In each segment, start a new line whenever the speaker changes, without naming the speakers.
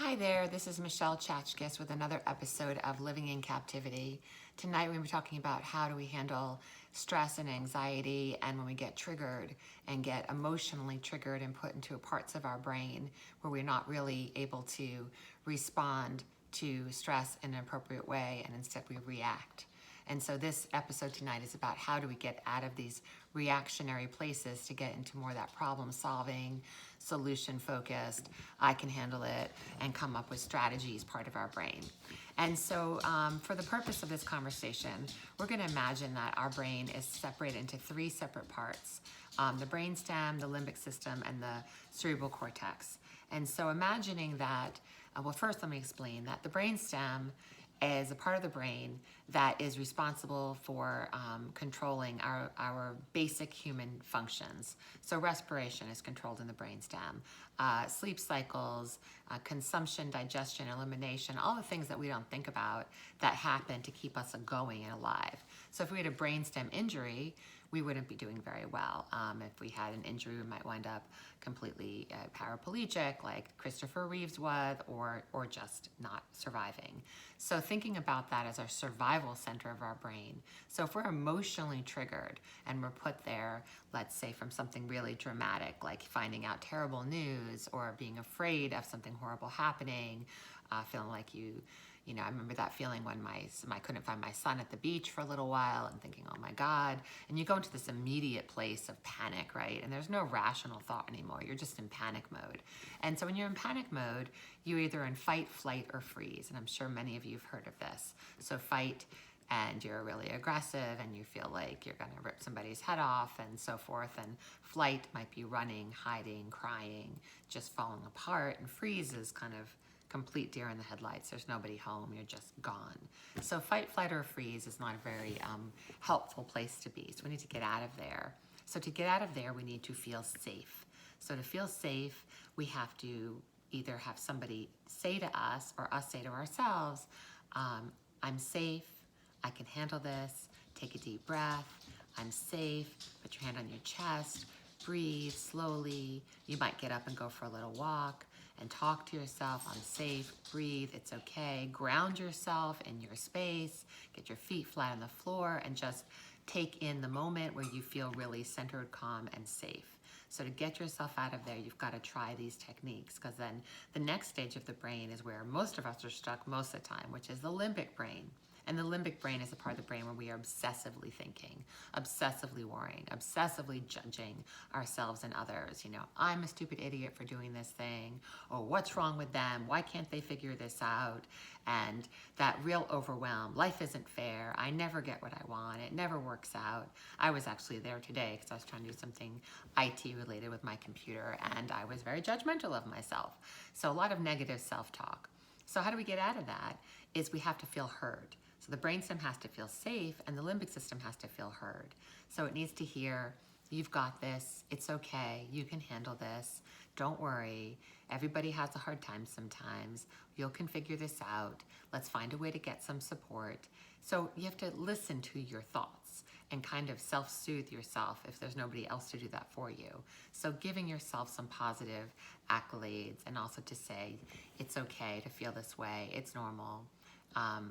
Hi there, this is Michelle Chachkis with another episode of Living in Captivity. Tonight we're going to be talking about how do we handle stress and anxiety and when we get triggered and get emotionally triggered and put into parts of our brain where we're not really able to respond to stress in an appropriate way and instead we react. And so this episode tonight is about how do we get out of these reactionary places to get into more of that problem solving, solution focused, I can handle it, and come up with strategies part of our brain. And so for the purpose of this conversation, we're going to imagine that our brain is separated into three separate parts, the brainstem, the limbic system, and the cerebral cortex. And so imagining that, well, first let me explain that the brainstem is a part of the brain that is responsible for controlling our basic human functions. So respiration is controlled in the brainstem. Sleep cycles, consumption, digestion, elimination, all the things that we don't think about that happen to keep us going and alive. So if we had a brainstem injury, we wouldn't be doing very well. If we had an injury, we might wind up completely paraplegic, like Christopher Reeves was, or just not surviving. So thinking about that as our survival center of our brain. So if we're emotionally triggered and we're put there, let's say from something really dramatic, like finding out terrible news or being afraid of something horrible happening, feeling like I remember that feeling when I couldn't find my son at the beach for a little while and thinking, oh my God. And you go into this immediate place of panic, right? And there's no rational thought anymore. You're just in panic mode. And so when you're in panic mode, you're either in fight, flight, or freeze. And I'm sure many of you have heard of this. So fight, and you're really aggressive and you feel like you're going to rip somebody's head off and so forth. And flight might be running, hiding, crying, just falling apart. And freeze is kind of complete deer in the headlights. There's nobody home. You're just gone. So fight, flight, or freeze is not a very helpful place to be. So we need to get out of there. So to get out of there, we need to feel safe. So to feel safe, we have to either have somebody say to us or us say to ourselves, I'm safe. I can handle this. Take a deep breath. I'm safe. Put your hand on your chest. Breathe slowly. You might get up and go for a little walk and talk to yourself. I'm safe. Breathe. It's okay. Ground yourself in your space. Get your feet flat on the floor and just take in the moment where you feel really centered, calm, and safe. So to get yourself out of there, you've got to try these techniques, because then the next stage of the brain is where most of us are stuck most of the time, which is the limbic brain. And the limbic brain is a part of the brain where we are obsessively thinking, obsessively worrying, obsessively judging ourselves and others. I'm a stupid idiot for doing this thing, or what's wrong with them? Why can't they figure this out? And that real overwhelm. Life isn't fair. I never get what I want. It never works out. I was actually there today because I was trying to do something IT related with my computer, and I was very judgmental of myself. So a lot of negative self-talk. So how do we get out of that? Is we have to feel heard. So the brainstem has to feel safe and the limbic system has to feel heard. So it needs to hear, you've got this, it's okay, you can handle this, don't worry, everybody has a hard time sometimes, you can figure this out, let's find a way to get some support. So you have to listen to your thoughts and kind of self-soothe yourself if there's nobody else to do that for you. So giving yourself some positive accolades and also to say, it's okay to feel this way, it's normal.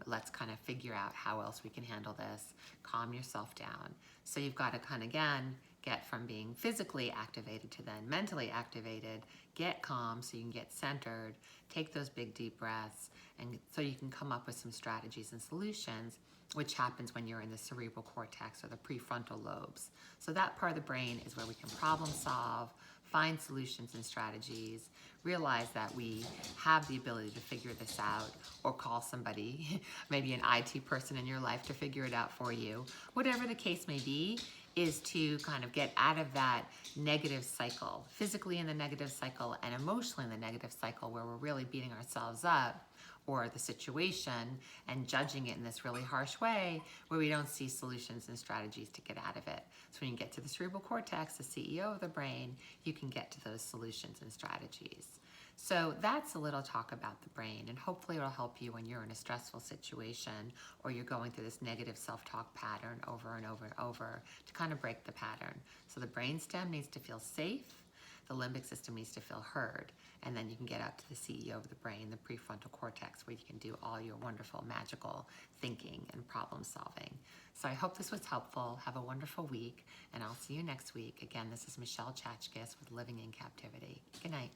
Let's kind of figure out how else we can handle this. Calm yourself down. So you've got to kind of, again, get from being physically activated to then mentally activated, get calm so you can get centered, take those big deep breaths, and so you can come up with some strategies and solutions, which happens when you're in the cerebral cortex or the prefrontal lobes. So that part of the brain is where we can problem solve, find solutions and strategies, realize that we have the ability to figure this out, or call somebody, maybe an IT person in your life to figure it out for you. Whatever the case may be, is to kind of get out of that negative cycle, physically in the negative cycle and emotionally in the negative cycle where we're really beating ourselves up, or the situation and judging it in this really harsh way where we don't see solutions and strategies to get out of it. So when you get to the cerebral cortex, the CEO of the brain, you can get to those solutions and strategies. So that's a little talk about the brain, and hopefully it'll help you when you're in a stressful situation or you're going through this negative self-talk pattern over and over and over to kind of break the pattern. So the brainstem needs to feel safe. the limbic system needs to feel heard. And then you can get up to the CEO of the brain, the prefrontal cortex, where you can do all your wonderful, magical thinking and problem solving. So I hope this was helpful. Have a wonderful week, and I'll see you next week. Again, this is Michelle Chachkis with Living in Captivity. Good night.